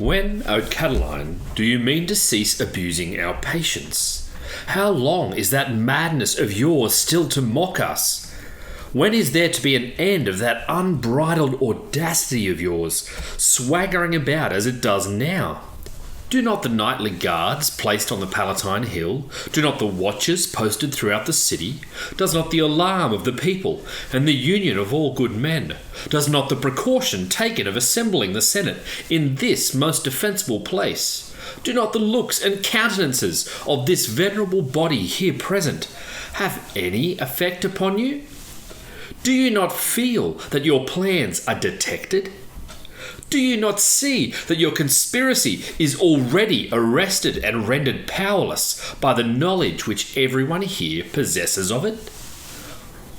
When, O Cataline, do you mean to cease abusing our patience? How long is that madness of yours still to mock us? When is there to be an end of that unbridled audacity of yours, swaggering about as it does now? Do not the nightly guards placed on the Palatine Hill, do not the watchers posted throughout the city, does not the alarm of the people and the union of all good men, does not the precaution taken of assembling the Senate in this most defensible place, do not the looks and countenances of this venerable body here present have any effect upon you? Do you not feel that your plans are detected? Do you not see that your conspiracy is already arrested and rendered powerless by the knowledge which everyone here possesses of it?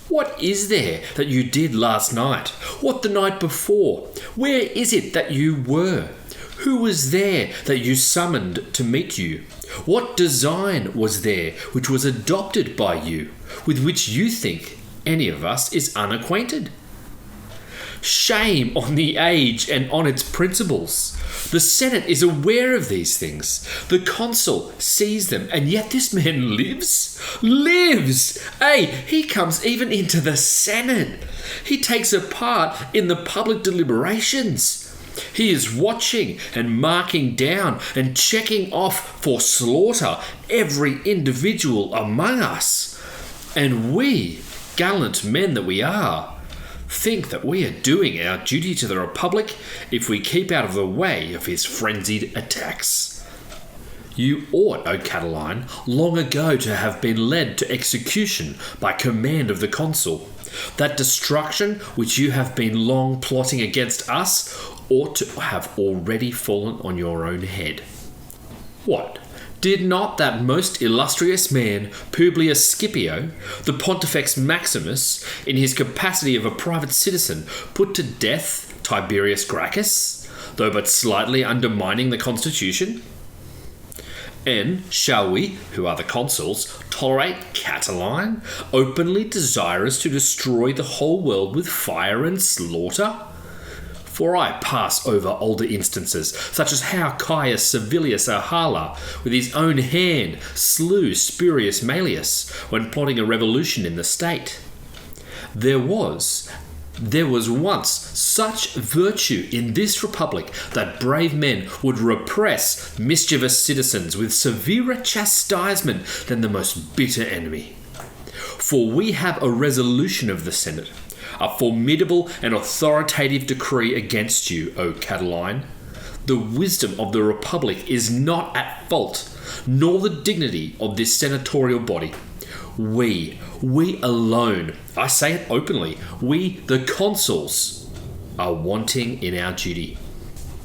What is there that you did last night? What the night before? Where is it that you were? Who was there that you summoned to meet you? What design was there which was adopted by you, with which you think any of us is unacquainted? Shame on the age and on its principles. The Senate is aware of these things. The consul sees them, and yet this man lives? Lives! Hey, he comes even into the Senate. He takes a part in the public deliberations. He is watching and marking down and checking off for slaughter every individual among us. And we, gallant men that we are, think that we are doing our duty to the Republic if we keep out of the way of his frenzied attacks. You ought, O Cataline, long ago to have been led to execution by command of the consul. That destruction which you have been long plotting against us ought to have already fallen on your own head. What? Did not that most illustrious man, Publius Scipio, the Pontifex Maximus, in his capacity of a private citizen, put to death Tiberius Gracchus, though but slightly undermining the constitution? And shall we, who are the consuls, tolerate Cataline, openly desirous to destroy the whole world with fire and slaughter? For I pass over older instances, such as how Caius Servilius Ahala, with his own hand, slew Spurius Malleus when plotting a revolution in the state. There was once such virtue in this republic that brave men would repress mischievous citizens with severer chastisement than the most bitter enemy. For we have a resolution of the Senate, a formidable and authoritative decree against you, O Cataline. The wisdom of the Republic is not at fault, nor the dignity of this senatorial body. We alone, I say it openly, we, the consuls, are wanting in our duty.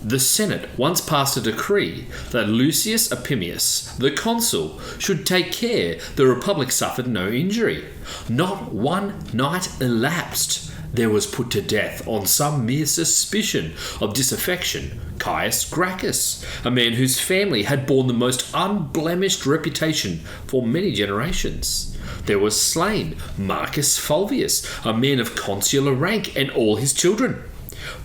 The Senate once passed a decree that Lucius Opimius, the consul, should take care the Republic suffered no injury. Not one night elapsed. There was put to death on some mere suspicion of disaffection Caius Gracchus, a man whose family had borne the most unblemished reputation for many generations. There was slain Marcus Fulvius, a man of consular rank, and all his children.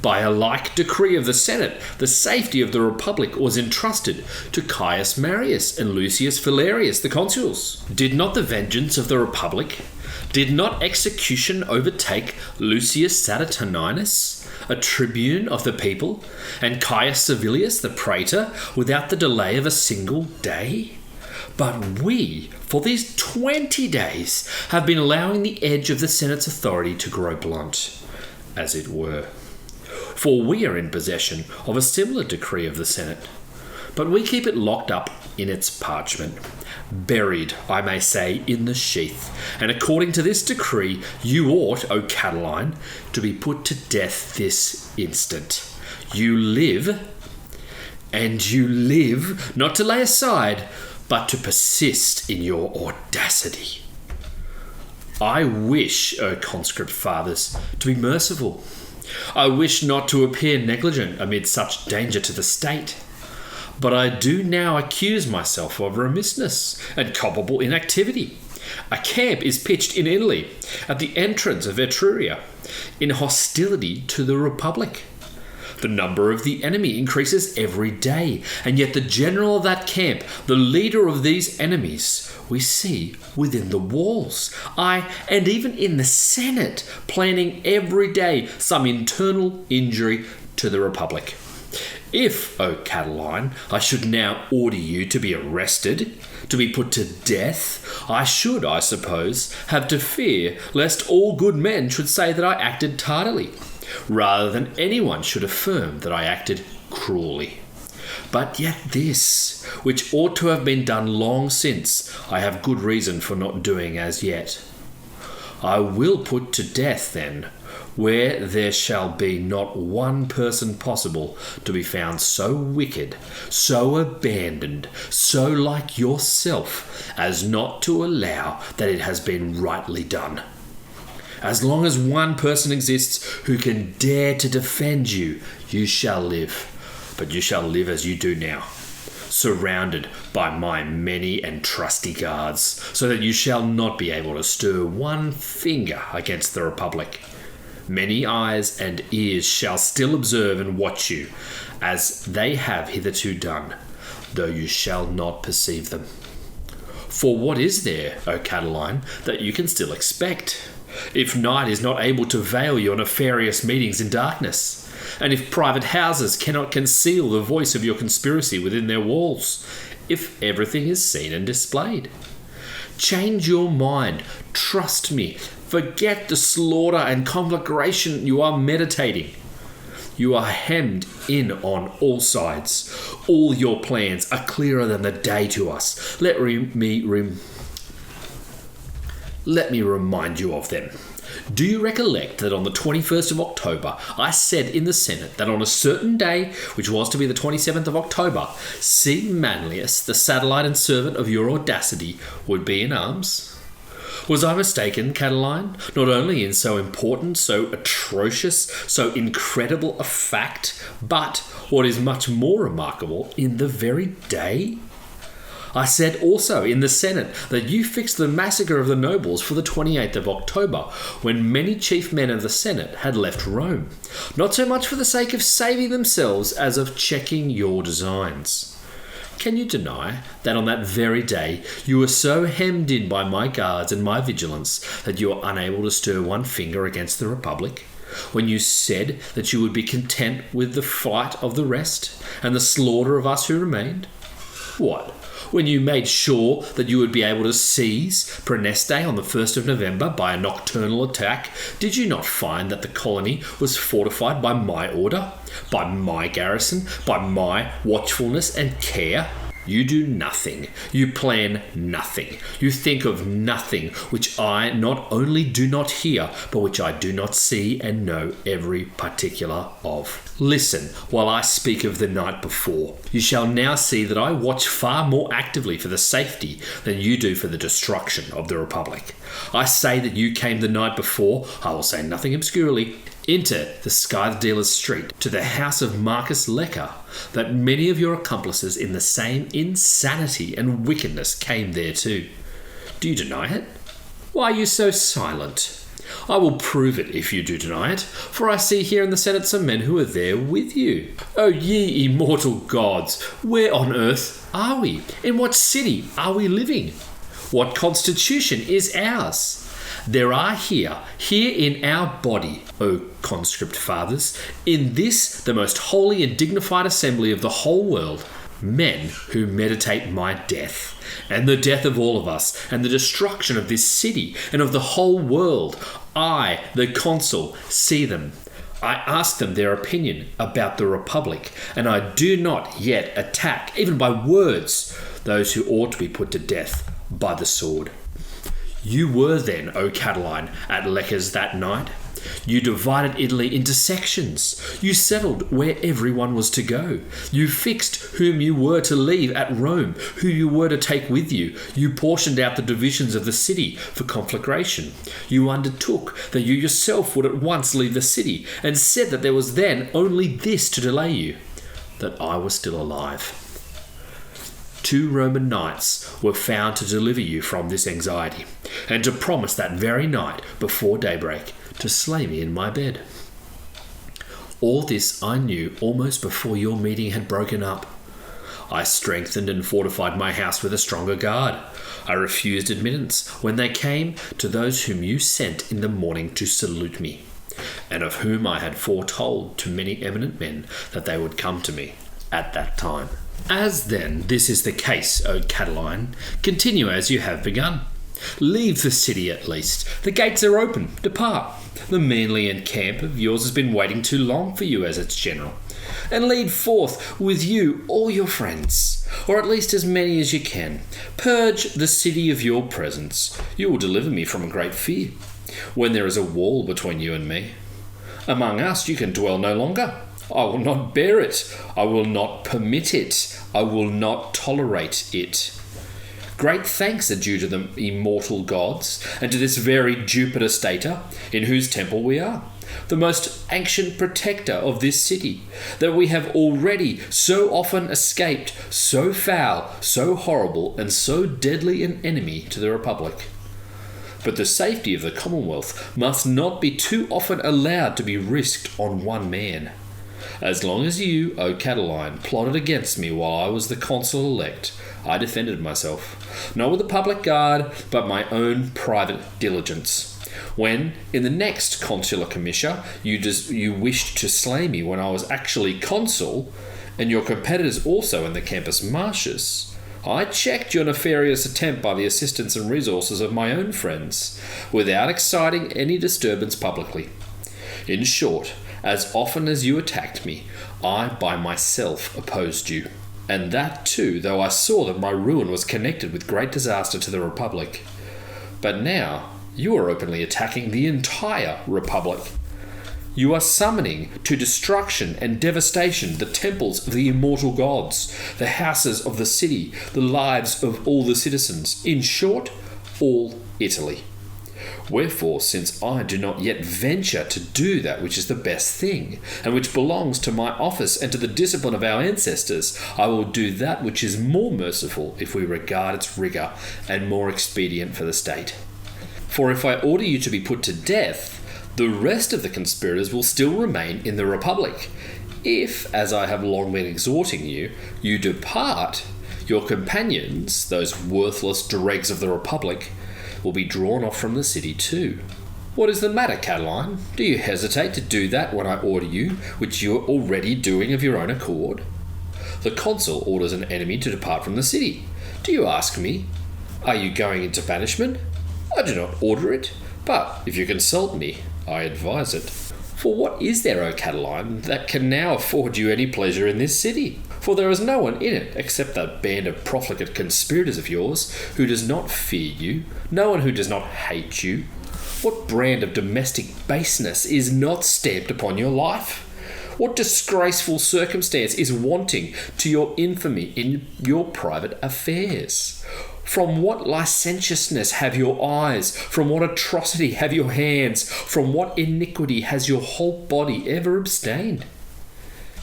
By a like decree of the Senate, the safety of the Republic was entrusted to Caius Marius and Lucius Valerius, the consuls. Did not the vengeance of the Republic, did not execution overtake Lucius Saturninus, a tribune of the people, and Caius Servilius, the praetor, without the delay of a single day? But we, for these 20 days, have been allowing the edge of the Senate's authority to grow blunt, as it were. For we are in possession of a similar decree of the Senate, but we keep it locked up in its parchment, buried, I may say, in the sheath. And according to this decree, you ought, O Cataline, to be put to death this instant. You live, and you live, not to lay aside, but to persist in your audacity. I wish, O conscript fathers, to be merciful. I wish not to appear negligent amid such danger to the state. But I do now accuse myself of remissness and culpable inactivity. A camp is pitched in Italy, at the entrance of Etruria, in hostility to the Republic. The number of the enemy increases every day, and yet the general of that camp, the leader of these enemies, we see within the walls, and even in the Senate, planning every day some internal injury to the Republic. If, O Cataline, I should now order you to be arrested, to be put to death, I should, I suppose, have to fear lest all good men should say that I acted tardily, rather than anyone should affirm that I acted cruelly. But yet this, which ought to have been done long since, I have good reason for not doing as yet. I will put to death, then, where there shall be not one person possible to be found so wicked, so abandoned, so like yourself, as not to allow that it has been rightly done. As long as one person exists who can dare to defend you, you shall live. But you shall live as you do now, surrounded by my many and trusty guards, so that you shall not be able to stir one finger against the Republic. Many eyes and ears shall still observe and watch you, as they have hitherto done, though you shall not perceive them. For what is there, O Cataline, that you can still expect, if night is not able to veil your nefarious meetings in darkness, and if private houses cannot conceal the voice of your conspiracy within their walls, if everything is seen and displayed? Change your mind, trust me, forget the slaughter and conflagration you are meditating. You are hemmed in on all sides. All your plans are clearer than the day to us. Let me remind you of them. Do you recollect that on the 21st of October, I said in the Senate that on a certain day, which was to be the 27th of October, C. Manlius, the satellite and servant of your audacity, would be in arms? Was I mistaken, Cataline, not only in so important, so atrocious, so incredible a fact, but, what is much more remarkable, in the very day? I said also in the Senate that you fixed the massacre of the nobles for the 28th of October, when many chief men of the Senate had left Rome, not so much for the sake of saving themselves as of checking your designs. Can you deny that on that very day you were so hemmed in by my guards and my vigilance that you were unable to stir one finger against the Republic, when you said that you would be content with the flight of the rest and the slaughter of us who remained? What? When you made sure that you would be able to seize Praeneste on the 1st of November by a nocturnal attack, did you not find that the colony was fortified by my order, by my garrison, by my watchfulness and care? You do nothing. You plan nothing. You think of nothing, which I not only do not hear, but which I do not see and know every particular of. Listen while I speak of the night before. You shall now see that I watch far more actively for the safety than you do for the destruction of the Republic. I say that you came the night before, I will say nothing obscurely, into the Scythe Dealer's Street, to the house of Marcus Lecker, that many of your accomplices in the same insanity and wickedness came there too. Do you deny it? Why are you so silent? I will prove it if you do deny it, for I see here in the Senate some men who are there with you. O ye immortal gods, where on earth are we? In what city are we living? What constitution is ours? There are here in our body, O conscript fathers, in this the most holy and dignified assembly of the whole world, men who meditate my death, and the death of all of us, and the destruction of this city, and of the whole world. I, the consul, see them. I ask them their opinion about the Republic, and I do not yet attack, even by words, those who ought to be put to death by the sword. You were then, O Cataline, at Lecca's that night. You divided Italy into sections. You settled where everyone was to go. You fixed whom you were to leave at Rome, who you were to take with you. You portioned out the divisions of the city for conflagration. You undertook that you yourself would at once leave the city, and said that there was then only this to delay you, that I was still alive. 2 Roman knights were found to deliver you from this anxiety, and to promise that very night, before daybreak, to slay me in my bed. All this I knew almost before your meeting had broken up. I strengthened and fortified my house with a stronger guard. I refused admittance when they came to those whom you sent in the morning to salute me, and of whom I had foretold to many eminent men that they would come to me at that time. As then this is the case, O Cataline, continue as you have begun. Leave the city at least. The gates are open. Depart. The Manlian camp of yours has been waiting too long for you as its general. And lead forth with you all your friends, or at least as many as you can. Purge the city of your presence. You will deliver me from a great fear, when there is a wall between you and me. Among us you can dwell no longer. I will not bear it. I will not permit it. I will not tolerate it. Great thanks are due to the immortal gods, and to this very Jupiter Stator, in whose temple we are, the most ancient protector of this city, that we have already so often escaped so foul, so horrible, and so deadly an enemy to the Republic. But the safety of the Commonwealth must not be too often allowed to be risked on one man. As long as you, O Cataline, plotted against me while I was the consul-elect, I defended myself, not with the public guard, but my own private diligence. When, in the next consular commissure, you wished to slay me when I was actually consul, and your competitors also in the campus martius, I checked your nefarious attempt by the assistance and resources of my own friends, without exciting any disturbance publicly. In short, as often as you attacked me, I by myself opposed you. And that too, though I saw that my ruin was connected with great disaster to the Republic. But now, you are openly attacking the entire Republic. You are summoning to destruction and devastation the temples of the immortal gods, the houses of the city, the lives of all the citizens, in short, all Italy. Wherefore, since I do not yet venture to do that which is the best thing, and which belongs to my office and to the discipline of our ancestors, I will do that which is more merciful if we regard its rigour, and more expedient for the state. For if I order you to be put to death, the rest of the conspirators will still remain in the Republic. If, as I have long been exhorting you, you depart, your companions, those worthless dregs of the Republic, will be drawn off from the city too. What is the matter, Cataline? Do you hesitate to do that when I order you, which you are already doing of your own accord? The consul orders an enemy to depart from the city. Do you ask me? Are you going into banishment? I do not order it, but if you consult me, I advise it. For what is there, O Cataline, that can now afford you any pleasure in this city? For there is no one in it except that band of profligate conspirators of yours who does not fear you, no one who does not hate you. What brand of domestic baseness is not stamped upon your life? What disgraceful circumstance is wanting to your infamy in your private affairs? From what licentiousness have your eyes? From what atrocity have your hands? From what iniquity has your whole body ever abstained?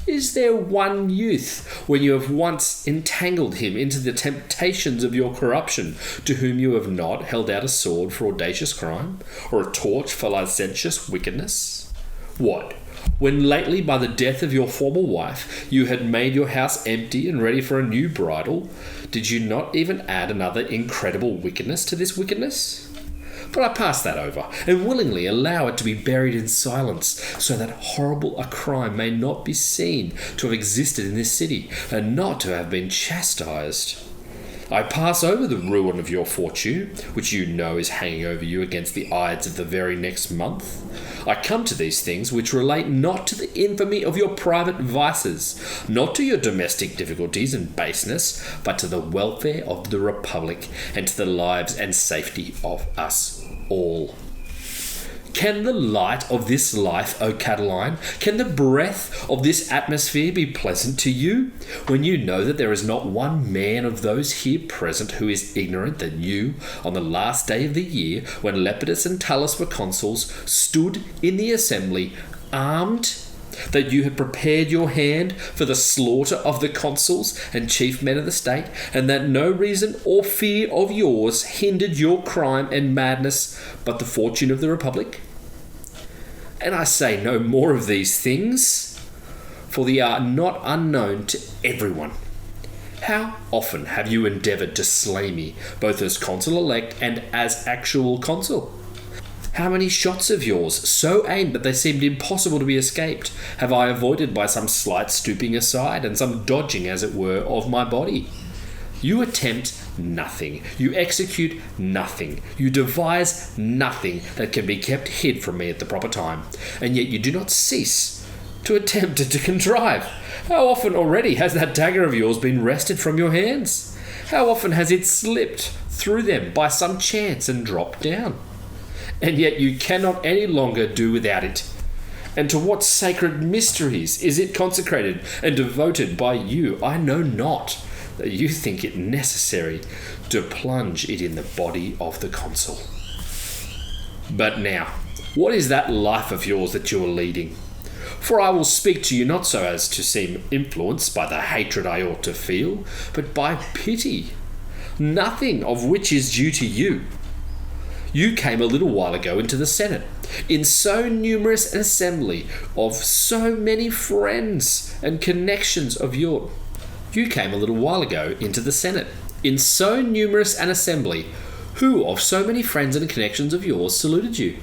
Is there one youth, when you have once entangled him into the temptations of your corruption, to whom you have not held out a sword for audacious crime, or a torch for licentious wickedness? What? When lately, by the death of your former wife, you had made your house empty and ready for a new bridal, did you not even add another incredible wickedness to this wickedness? But I pass that over, and willingly allow it to be buried in silence, so that horrible a crime may not be seen to have existed in this city, and not to have been chastised. I pass over the ruin of your fortune, which you know is hanging over you against the ides of the very next month. I come to these things which relate not to the infamy of your private vices, not to your domestic difficulties and baseness, but to the welfare of the Republic, and to the lives and safety of us all. Can the light of this life, O Cataline, can the breath of this atmosphere be pleasant to you, when you know that there is not one man of those here present who is ignorant that you, on the last day of the year, when Lepidus and Tullus were consuls, stood in the assembly, armed, that you had prepared your hand for the slaughter of the consuls and chief men of the state, and that no reason or fear of yours hindered your crime and madness, but the fortune of the Republic? And I say no more of these things. for they are not unknown to everyone. How often have you endeavoured to slay me, both as consul-elect and as actual consul? How many shots of yours, so aimed that they seemed impossible to be escaped, have I avoided by some slight stooping aside and some dodging, as it were, of my body? You attempt nothing. You execute nothing. You devise nothing that can be kept hid from me at the proper time. And yet you do not cease to attempt to contrive. How often already has that dagger of yours been wrested from your hands? How often has it slipped through them by some chance and dropped down? And yet you cannot any longer do without it. And to what sacred mysteries is it consecrated and devoted by you? I know not, that you think it necessary to plunge it in the body of the consul. But now, what is that life of yours that you are leading? For I will speak to you not so as to seem influenced by the hatred I ought to feel, but by pity, nothing of which is due to you. You came a little while ago into the Senate, in so numerous an assembly of so many friends and connections of yours. You came a little while ago into the Senate, in so numerous an assembly, who of so many friends and connections of yours saluted you.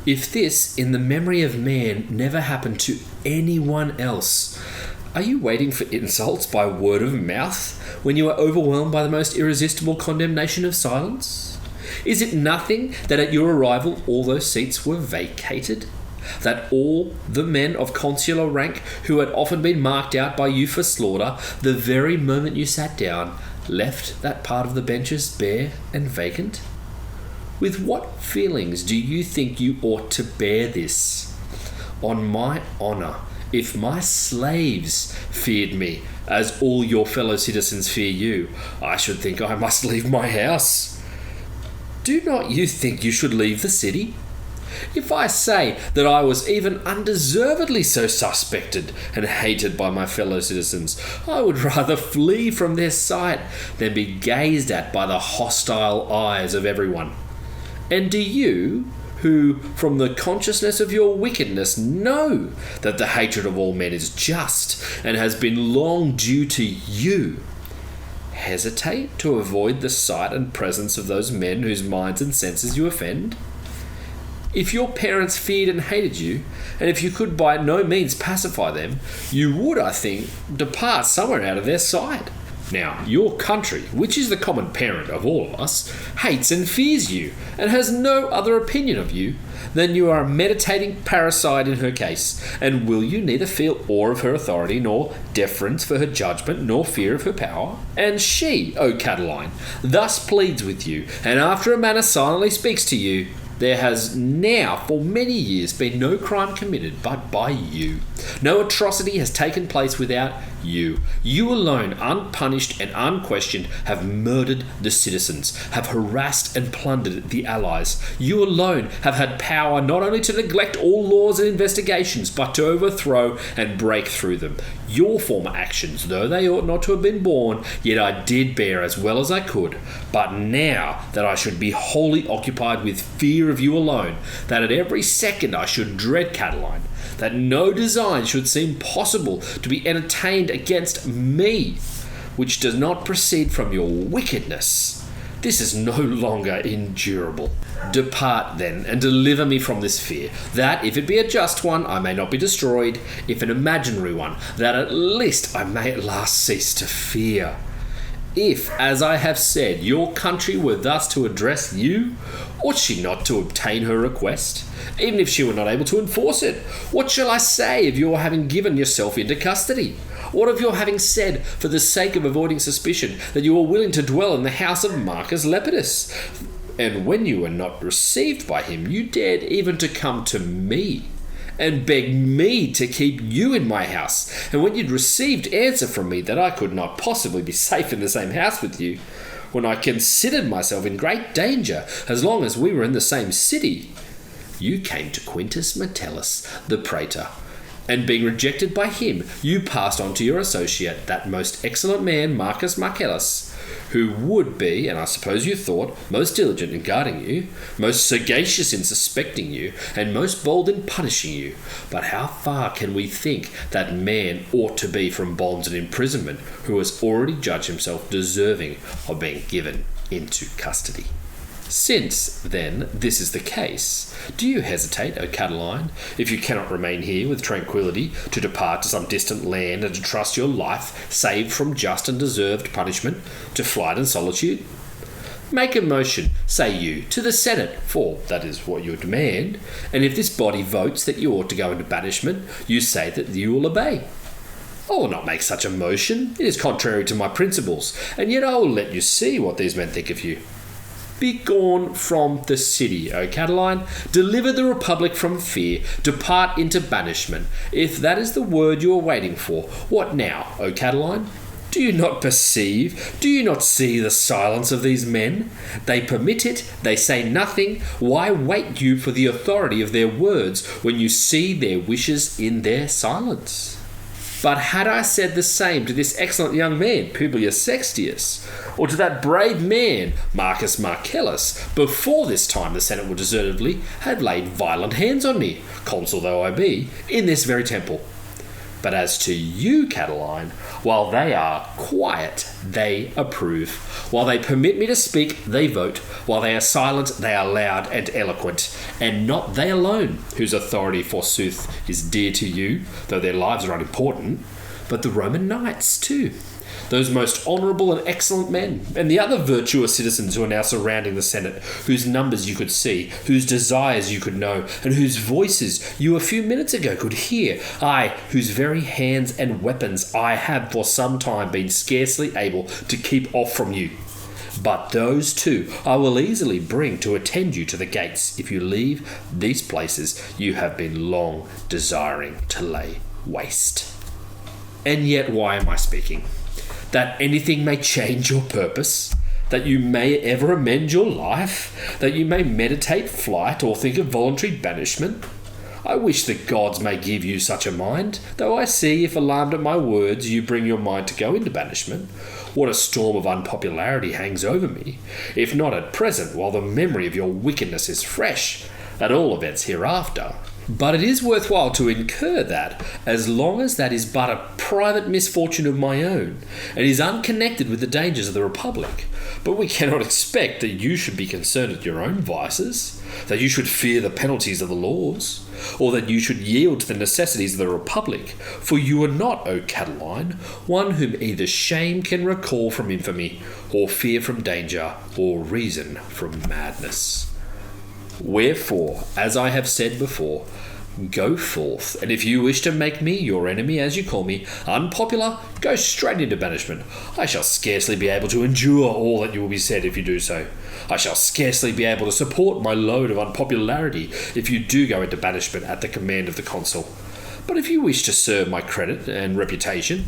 If this, in the memory of man, never happened to anyone else, are you waiting for insults by word of mouth, when you are overwhelmed by the most irresistible condemnation of silence? Is it nothing that at your arrival all those seats were vacated? That all the men of consular rank who had often been marked out by you for slaughter, the very moment you sat down, left that part of the benches bare and vacant? With what feelings do you think you ought to bear this? On my honour, if my slaves feared me, as all your fellow citizens fear you, I should think I must leave my house. Do not you think you should leave the city? If I say that I was even undeservedly so suspected and hated by my fellow citizens, I would rather flee from their sight than be gazed at by the hostile eyes of everyone. And do you, who from the consciousness of your wickedness know that the hatred of all men is just and has been long due to you, hesitate to avoid the sight and presence of those men whose minds and senses you offend? If your parents feared and hated you, and if you could by no means pacify them, you would, I think, depart somewhere out of their sight. Now, your country, which is the common parent of all of us, hates and fears you, and has no other opinion of you than you are a meditating parricide in her case, and will you neither feel awe of her authority, nor deference for her judgment, nor fear of her power? And she, O Cataline, thus pleads with you, and after a manner silently speaks to you. There has now for many years been no crime committed but by you. No atrocity has taken place without you. You alone, unpunished and unquestioned, have murdered the citizens, have harassed and plundered the allies. You alone have had power not only to neglect all laws and investigations, but to overthrow and break through them. Your former actions, though they ought not to have been borne, yet I did bear as well as I could. But now that I should be wholly occupied with fear of you alone, that at every second I should dread Cataline, that no design should seem possible to be entertained against me, which does not proceed from your wickedness, this is no longer endurable. Depart then, and deliver me from this fear, that, if it be a just one, I may not be destroyed, if an imaginary one, that at least I may at last cease to fear. If, as I have said, your country were thus to address you, ought she not to obtain her request, even if she were not able to enforce it? What shall I say of your having given yourself into custody? What of your having said, for the sake of avoiding suspicion, that you were willing to dwell in the house of Marcus Lepidus? And when you were not received by him, you dared even to come to me, and beg me to keep you in my house. And when you'd received answer from me that I could not possibly be safe in the same house with you, when I considered myself in great danger as long as we were in the same city, you came to Quintus Metellus, the praetor, And being rejected by him, you passed on to your associate, that most excellent man, Marcus Marcellus, who would be, and I suppose you thought, most diligent in guarding you, most sagacious in suspecting you, and most bold in punishing you. But how far can we think that man ought to be from bonds and imprisonment, who has already judged himself deserving of being given into custody? Since, then, this is the case, do you hesitate, O Cataline, if you cannot remain here with tranquillity, to depart to some distant land and to trust your life, saved from just and deserved punishment, to flight and solitude? Make a motion, say you, to the Senate, for that is what you demand, and if this body votes that you ought to go into banishment, you say that you will obey. I will not make such a motion. It is contrary to my principles, and yet I will let you see what these men think of you. Begone from the city, O Cataline. Deliver the Republic from fear. Depart into banishment. If that is the word you are waiting for, what now, O Cataline? Do you not perceive? Do you not see the silence of these men? They permit it. They say nothing. Why wait you for the authority of their words when you see their wishes in their silence? But had I said the same to this excellent young man, Publius Sextius, or to that brave man, Marcus Marcellus, before this time the Senate would deservedly have laid violent hands on me, consul though I be, in this very temple. But as to you, Cataline, while they are quiet, they approve. While they permit me to speak, they vote. While they are silent, they are loud and eloquent. And not they alone, whose authority, forsooth, is dear to you, though their lives are unimportant, but the Roman knights too. Those most honourable and excellent men, and the other virtuous citizens who are now surrounding the Senate, whose numbers you could see, whose desires you could know, and whose voices you a few minutes ago could hear, aye, whose very hands and weapons I have for some time been scarcely able to keep off from you. But those too I will easily bring to attend you to the gates, if you leave these places you have been long desiring to lay waste. And yet why am I speaking? That anything may change your purpose, that you may ever amend your life, that you may meditate flight or think of voluntary banishment? I wish the gods may give you such a mind, though I see, if alarmed at my words, you bring your mind to go into banishment. What a storm of unpopularity hangs over me, if not at present, while the memory of your wickedness is fresh, at all events hereafter. But it is worthwhile to incur that, as long as that is but a private misfortune of my own, and is unconnected with the dangers of the Republic. But we cannot expect that you should be concerned at your own vices, that you should fear the penalties of the laws, or that you should yield to the necessities of the Republic, for you are not, O Cataline, one whom either shame can recall from infamy, or fear from danger, or reason from madness. Wherefore, as I have said before, go forth, and if you wish to make me, your enemy as you call me, unpopular, go straight into banishment. I shall scarcely be able to endure all that you will be said if you do so. I shall scarcely be able to support my load of unpopularity if you do go into banishment at the command of the consul. But if you wish to serve my credit and reputation,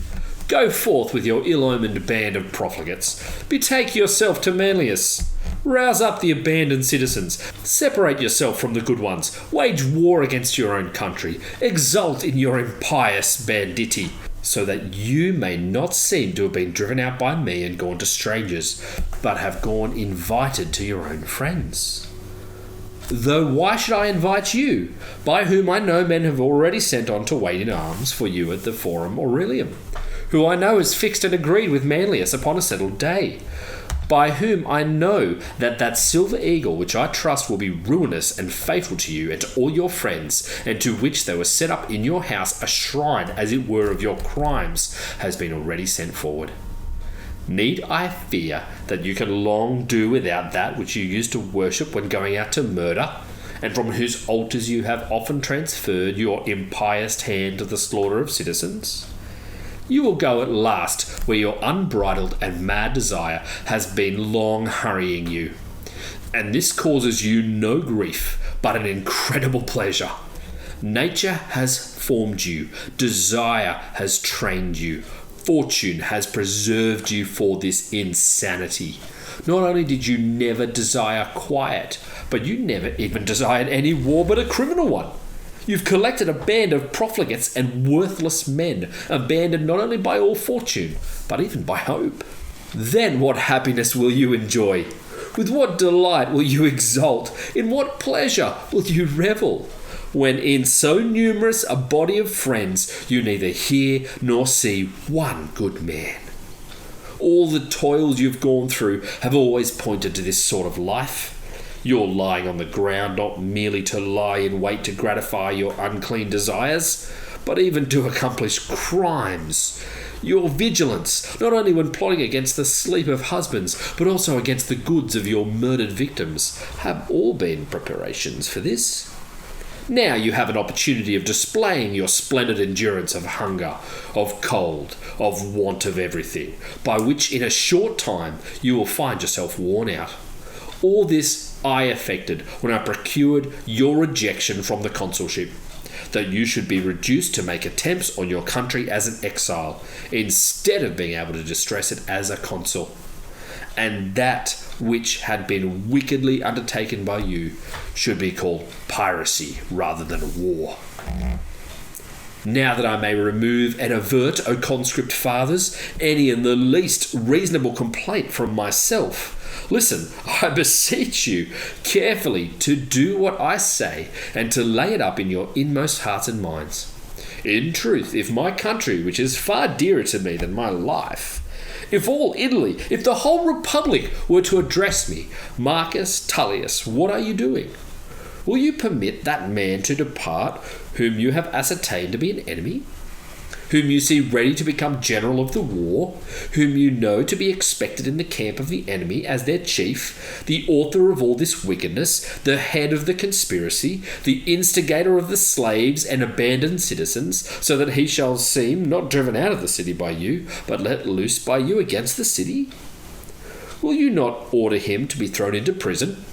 go forth with your ill-omened band of profligates. Betake yourself to Manlius. Rouse up the abandoned citizens. Separate yourself from the good ones. Wage war against your own country. Exult in your impious banditti, so that you may not seem to have been driven out by me and gone to strangers, but have gone invited to your own friends. Though why should I invite you, by whom I know men have already sent on to wait in arms for you at the Forum Aurelium, who I know is fixed and agreed with Manlius upon a settled day, by whom I know that silver eagle which I trust will be ruinous and fatal to you and to all your friends, and to which they were set up in your house a shrine as it were of your crimes, has been already sent forward. Need I fear that you can long do without that which you used to worship when going out to murder, and from whose altars you have often transferred your impious hand to the slaughter of citizens? You will go at last where your unbridled and mad desire has been long hurrying you. And this causes you no grief, but an incredible pleasure. Nature has formed you, desire has trained you, fortune has preserved you for this insanity. Not only did you never desire quiet, but you never even desired any war but a criminal one. You've collected a band of profligates and worthless men, abandoned not only by all fortune, but even by hope. Then what happiness will you enjoy? With what delight will you exult? In what pleasure will you revel? When in so numerous a body of friends you neither hear nor see one good man. All the toils you've gone through have always pointed to this sort of life. You're lying on the ground not merely to lie in wait to gratify your unclean desires, but even to accomplish crimes. Your vigilance, not only when plotting against the sleep of husbands, but also against the goods of your murdered victims, have all been preparations for this. Now you have an opportunity of displaying your splendid endurance of hunger, of cold, of want of everything, by which in a short time you will find yourself worn out. All this I effected when I procured your rejection from the consulship, that you should be reduced to make attempts on your country as an exile, instead of being able to distress it as a consul. And that which had been wickedly undertaken by you should be called piracy rather than war. Now that I may remove and avert, O conscript fathers, any and the least reasonable complaint from myself, listen, I beseech you carefully to do what I say and to lay it up in your inmost hearts and minds. In truth, if my country, which is far dearer to me than my life, if all Italy, if the whole republic were to address me, Marcus Tullius, what are you doing? Will you permit that man to depart whom you have ascertained to be an enemy? Whom you see ready to become general of the war, whom you know to be expected in the camp of the enemy as their chief, the author of all this wickedness, the head of the conspiracy, the instigator of the slaves and abandoned citizens, so that he shall seem not driven out of the city by you, but let loose by you against the city? Will you not order him to be thrown into prison,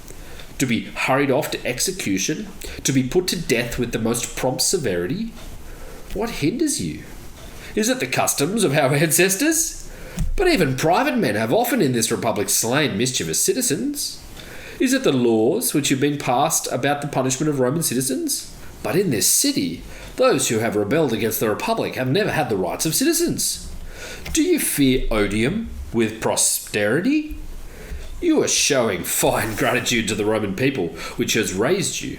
to be hurried off to execution, to be put to death with the most prompt severity? What hinders you? Is it the customs of our ancestors? But even private men have often in this republic slain mischievous citizens. Is it the laws which have been passed about the punishment of Roman citizens? But in this city, those who have rebelled against the republic have never had the rights of citizens. Do you fear odium with posterity? You are showing fine gratitude to the Roman people, which has raised you,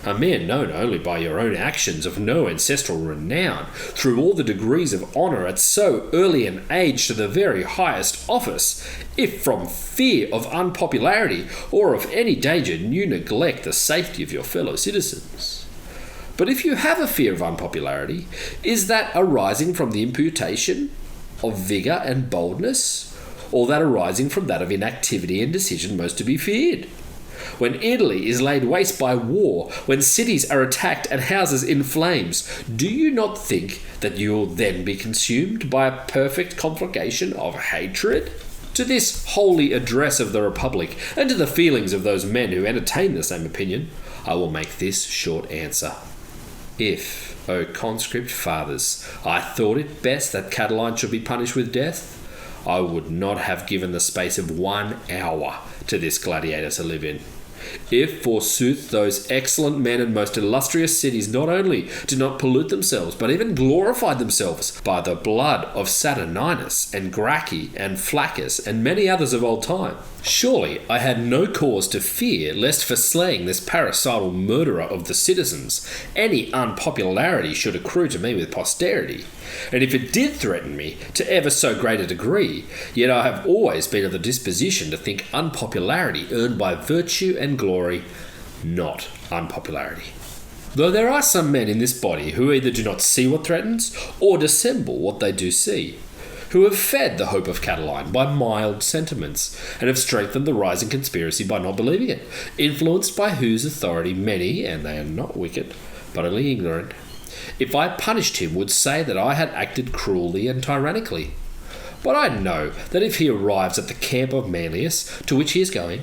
a man known only by your own actions, of no ancestral renown, through all the degrees of honour at so early an age to the very highest office, if from fear of unpopularity or of any danger you neglect the safety of your fellow citizens. But if you have a fear of unpopularity, is that arising from the imputation of vigour and boldness, or that arising from that of inactivity and decision most to be feared? When Italy is laid waste by war, when cities are attacked and houses in flames, do you not think that you will then be consumed by a perfect conflagration of hatred? To this holy address of the Republic, and to the feelings of those men who entertain the same opinion, I will make this short answer. If, O conscript fathers, I thought it best that Cataline should be punished with death, I would not have given the space of 1 hour to this gladiator to live in. If, forsooth, those excellent men and most illustrious cities not only did not pollute themselves, but even glorified themselves by the blood of Saturninus and Gracchi and Flaccus and many others of old time, surely I had no cause to fear lest for slaying this parricidal murderer of the citizens any unpopularity should accrue to me with posterity. And if it did threaten me to ever so great a degree, yet I have always been of the disposition to think unpopularity earned by virtue and glory, not unpopularity. Though there are some men in this body who either do not see what threatens, or dissemble what they do see, who have fed the hope of Cataline by mild sentiments, and have strengthened the rising conspiracy by not believing it, influenced by whose authority many, and they are not wicked, but only ignorant, if I punished him, would say that I had acted cruelly and tyrannically. But I know that if he arrives at the camp of Manlius, to which he is going,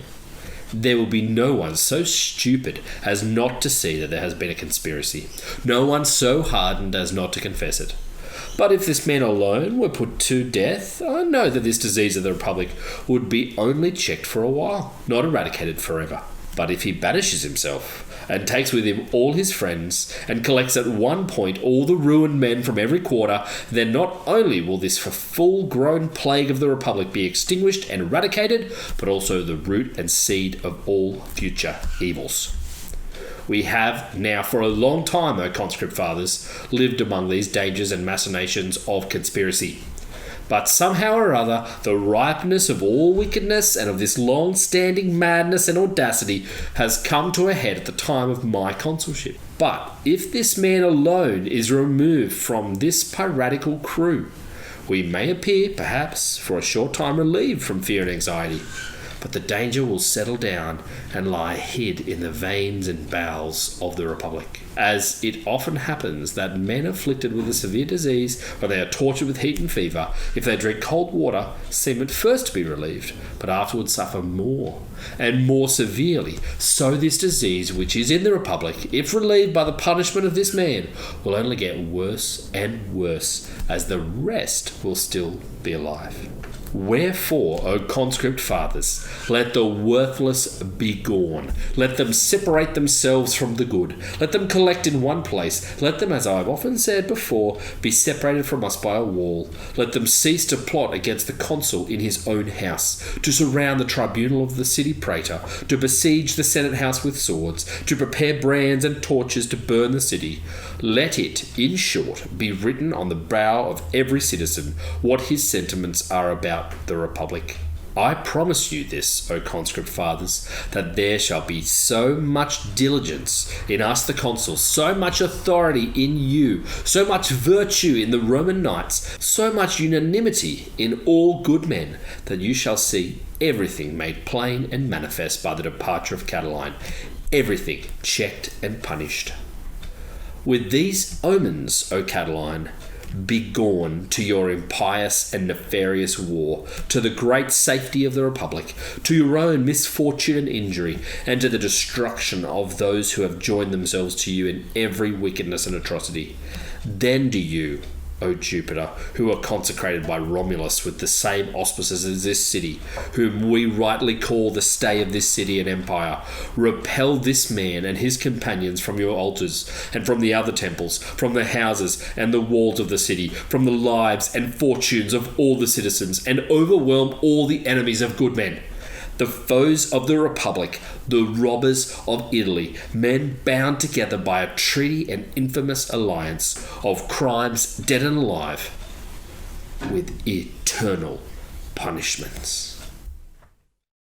there will be no one so stupid as not to see that there has been a conspiracy, no one so hardened as not to confess it. But if this man alone were put to death, I know that this disease of the Republic would be only checked for a while, not eradicated forever. But if he banishes himself, and takes with him all his friends, and collects at one point all the ruined men from every quarter, then not only will this full-grown plague of the Republic be extinguished and eradicated, but also the root and seed of all future evils. We have now for a long time, O conscript fathers, lived among these dangers and machinations of conspiracy. But somehow or other, the ripeness of all wickedness and of this long-standing madness and audacity has come to a head at the time of my consulship. But if this man alone is removed from this piratical crew, we may appear, perhaps, for a short time relieved from fear and anxiety. But the danger will settle down and lie hid in the veins and bowels of the Republic. As it often happens that men afflicted with a severe disease, when they are tortured with heat and fever, if they drink cold water, seem at first to be relieved, but afterwards suffer more and more severely. So this disease which is in the Republic, if relieved by the punishment of this man, will only get worse and worse, as the rest will still be alive. Wherefore, O conscript fathers, let the worthless be gone. Let them separate themselves from the good. Let them collect in one place. Let them, as I have often said before, be separated from us by a wall. Let them cease to plot against the consul in his own house, to surround the tribunal of the city praetor, to besiege the senate house with swords, to prepare brands and torches to burn the city. Let it, in short, be written on the brow of every citizen what his sentiments are about the Republic. I promise you this, O conscript fathers, that there shall be so much diligence in us the consuls, so much authority in you, so much virtue in the Roman knights, so much unanimity in all good men, that you shall see everything made plain and manifest by the departure of Cataline, everything checked and punished. With these omens, O Cataline, begone to your impious and nefarious war, to the great safety of the Republic, to your own misfortune and injury, and to the destruction of those who have joined themselves to you in every wickedness and atrocity. Then do you, O Jupiter, who are consecrated by Romulus with the same auspices as this city, whom we rightly call the stay of this city and empire, repel this man and his companions from your altars, and from the other temples, from the houses and the walls of the city, from the lives and fortunes of all the citizens, and overwhelm all the enemies of good men, the foes of the Republic, the robbers of Italy, men bound together by a treaty and infamous alliance of crimes dead and alive, with eternal punishments.